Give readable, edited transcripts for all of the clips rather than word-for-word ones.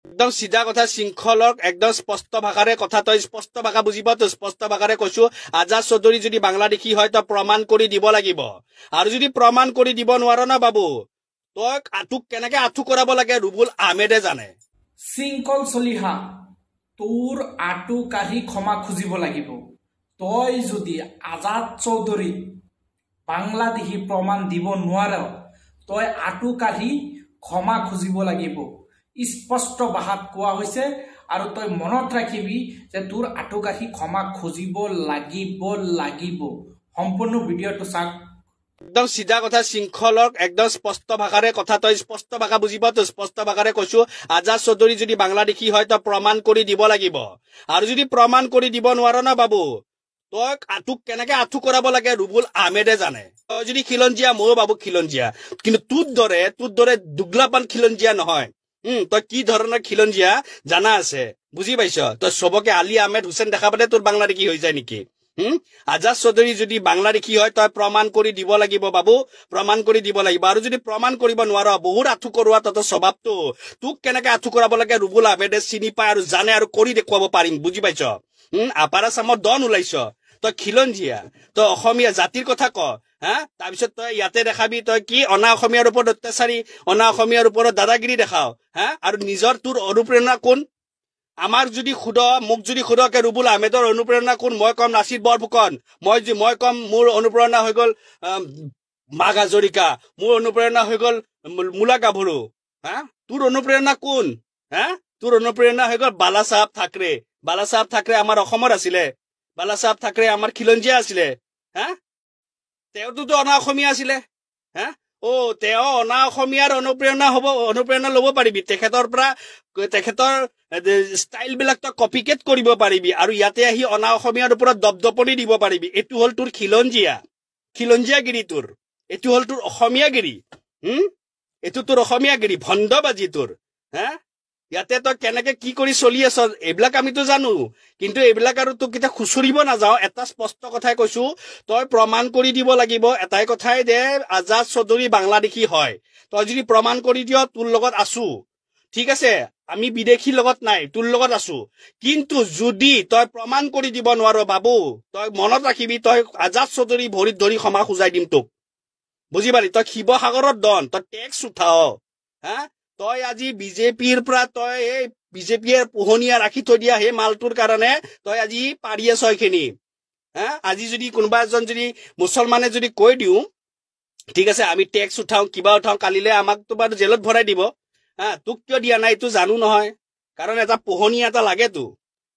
একদম সিধা কথা শৃংখলক একদম স্পষ্ট ভাষাৰে কথা তই স্পষ্ট ভাষা বুজিব তো স্পষ্ট ভাষাৰে কৈছো আজাদ চৌধুৰী যদি বাংলাদেশী হয় তই প্ৰমাণ কৰি দিব লাগিব আৰু যদি প্ৰমাণ কৰি দিব নোৱাৰ না বাবু তই আঠুক কেনেকে আঠু কৰাব লাগে ৰুবুল আহমেদে জানে শৃংখল চলিহা তোৰ আঠু কাঢ়ি ক্ষমা খুজিব লাগিব তই যদি আজাদ চৌধুৰী বাংলাদেশী প্ৰমাণ দিব নোৱাৰ তই আঠু কাঢ়ি ক্ষমা খুজিব লাগিব স্পষ্ট ভাষাত কোৱা হৈছে আৰু তই মনত ৰাখিবি যে তোৰ আঠু কাঢ়ি ক্ষমা খুজিব লাগিব সম্পূৰ্ণ ভিডিঅটো চাওক একদম সিধা কথা শৃংখলক একদম স্পষ্ট ভাষাৰে কথা তই স্পষ্ট ভাষা বুজিব তো স্পষ্ট ভাষাৰে কৈছো আজাদ চৌধুৰী যদি বাংলাদেশী হয় তই প্ৰমাণ কৰি দিব লাগিব আৰু যদি প্ৰমাণ কৰি দিব নোৱাৰ না বাবু তই আঠুক কেনেকে আঠু কৰাব লাগে ৰুবুল আহমেদে জানে তই যদি খিলঞ্জীয়া ময়ো বাবু খিলঞ্জীয়া কিন্তু তোৰ দৰে দুগলাপান খিলঞ্জীয়া নহয় তই কি ধৰণৰ খিলঞ্জীয়া জানা আছে বুজি পাইছ তই সবকে আলী আহমেদ হুছেইন দেখা পালে তোৰ বাংলাদেশী হৈ যায় নেকি আজাদ চৌধুৰী যদি বাংলাদেশী হয় তই প্ৰমাণ কৰি দিব লাগিব বাবু প্ৰমাণ কৰি দিব লাগিব আৰু যদি প্ৰমাণ কৰিব নোৱাৰ বহুত আঠু কৰোৱা তত স্বভাৱটো তোক কেনেকে আঠু কৰাব লাগে ৰুবুল আহমেদে চিনি পায় আৰু জানে আৰু কৰি দেখুৱাব পাৰিম বুজি পাইছ আপাৰা চামৰ ডন ওলাইছ তই খিলঞ্জীয়া তই অসমীয়া জাতিৰ কথা ক তাৰপিছত তই ইয়াতে দেখাবি তই কি অনা অসমীয়াৰ ওপৰত অত্যাচাৰী অনা অসমীয়াৰ ওপৰত দাদাগিৰি দেখাও আৰু নিজৰ তোৰ অনুপ্ৰেৰণা কোন আমাৰ যদি মোক যদি খুদকে ৰুবুল আহমেদৰ অনুপ্ৰেৰণা কোন মই কম নাছিৰ বৰফুকন মই কম মোৰ অনুপ্ৰেৰণা হৈ গল মাঘ হাজৰিকা মোৰ অনুপ্ৰেৰণা হৈ গল মূলা গাভৰু তোৰ অনুপ্ৰেৰণা কোন তোৰ অনুপ্ৰেৰণা হৈ গল বালা চাহাব ঠাকৰে আমাৰ অসমৰ আছিলে বালা চাহাব ঠাকৰে আমাৰ খিলঞ্জীয়া আছিলে তেওঁতো অনা অসমীয়া আছিলে তেওঁ অনা অসমীয়াৰ অনুপ্ৰেৰণা ল'ব পাৰিবি তেখেতৰ ষ্টাইল বিলাক তই কপিকেট কৰিব পাৰিবি আৰু ইয়াতে আহি অনা অসমীয়াৰ ওপৰত দপদপনি দিব পাৰিবি এইটো হ'ল তোৰ খিলঞ্জীয়াগিৰি তোৰ এইটো হ'ল তোৰ অসমীয়াগিৰি এইটো তোৰ অসমীয়াগিৰি ভণ্ডবাজি তোৰ ইয়াতে তই কেনেকে কি কৰি চলি আছ এইবিলাক আমিতো জানো কিন্তু এইবিলাক আৰু তোক কেতিয়া খুচুৰিব নাযাওঁ এটা স্পষ্ট কথাই কৈছো তই প্ৰমাণ কৰি দিব লাগিব এটাই কথাই দে আজাদ চৌধুৰী বাংলাদেশী হয় তই যদি প্ৰমাণ কৰি দিয় তোৰ লগত আছো ঠিক আছে আমি বিদেশীৰ লগত নাই তোৰ লগত আছো কিন্তু যদি তই প্ৰমাণ কৰি দিব নোৱাৰ বাবু তই মনত ৰাখিবি তই আজাদ চৌধুৰী ভৰিত ধৰি ক্ষমা খুজাই দিম তোক বুজি পালি তই শিৱসাগৰত ডন তই টেক্স উঠাও তই আজি বিজেপিৰ পৰা তই এই বিজেপিয়ে পোহনীয়া ৰাখি থৈ দিয়া সেই মালটোৰ কাৰণে তই আজি পাৰি আছ এইখিনি আজি যদি কোনোবা এজন যদি মুছলমানে যদি কৈ দিওঁ ঠিক আছে আমি টেক্স উঠাও কিবা উঠাও কালিলে আমাক তো বাৰু জেলত ভৰাই দিব তোক কিয় দিয়া নাই এইটো জানো নহয় কাৰণ এটা পোহনীয়া এটা লাগেতো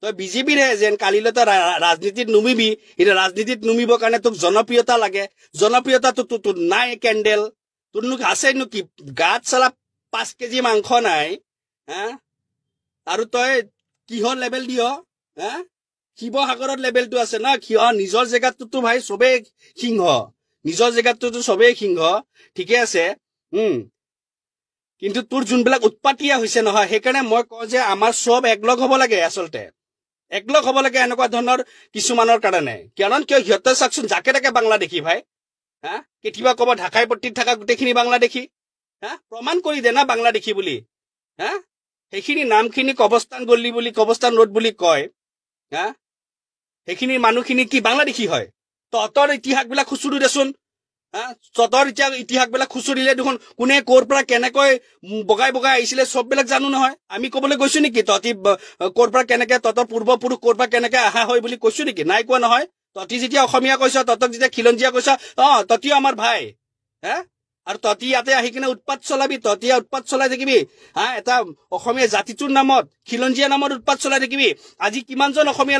তই বিজেপিৰ যেন কালিলৈ তই ৰাজনীতিত নুমিবি এতিয়া ৰাজনীতিত নুমিবৰ কাৰণে তোক জনপ্ৰিয়তা লাগে জনপ্ৰিয়তাটো তোৰ নাই কেণ্ডেল তোৰনো আছে কি গাত চালা 5 কেজি মাংস নাই আৰু তই কিহৰ লেভেল দিয় শিৱসাগৰত লেভেলটো আছে না নিজৰ জেগাততো ভাই চবেই সিংহ নিজৰ জেগাততো চবেই সিংহ ঠিকে আছে কিন্তু তোৰ যোনবিলাক উৎপাতিয়া হৈছে নহয় সেইকাৰণে মই কওঁ যে আমাৰ চব একলগ হ'ব লাগে আচলতে একলগ হ'ব লাগে এনেকুৱা ধৰণৰ কিছুমানৰ কাৰণে কিয় সিহঁতে চাকচোন যাকে তাকে বাংলাদেশী ভাই কেতিয়াবা ক'ব ঢাকাই পট্টিত থকা গোটেইখিনি বাংলাদেশী প্ৰমাণ কৰি দে না বাংলাদেশী বুলি সেইখিনি নামখিনি কবস্তান গল্লি বুলি কবস্তান ৰোড বুলি কয় সেইখিনি মানুহখিনি কি বাংলাদেশী হয় তহঁতৰ ইতিহাসবিলাক খুচুৰি দেচোন তহঁতৰ ইতিহাসবিলাক খুচুৰিলে দেখোন কোনে ক'ৰ পৰা কেনেকৈ বগাই আহিছিলে চববিলাক জানো নহয় আমি ক'বলৈ গৈছো নেকি তহঁতি ক'ৰ পৰা কেনেকে তহঁতৰ পূৰ্বপুৰুষ ক'ৰ পৰা কেনেকে অহা হয় বুলি কৈছো নেকি নাই কোৱা নহয় তহঁতি যেতিয়া অসমীয়া কৈছ তহঁতক যেতিয়া খিলঞ্জীয়া কৈছ তহঁতিও আমাৰ ভাই আৰু তহঁতি ইয়াতে আহি কিনে উৎপাত চলাবি তহঁতি উৎপাত চলাই থাকিবি এটা অসমীয়া জাতিটোৰ নামত খিলঞ্জীয়া নামত উৎপাত চলাই থাকিবি আজি কিমানজন অসমীয়া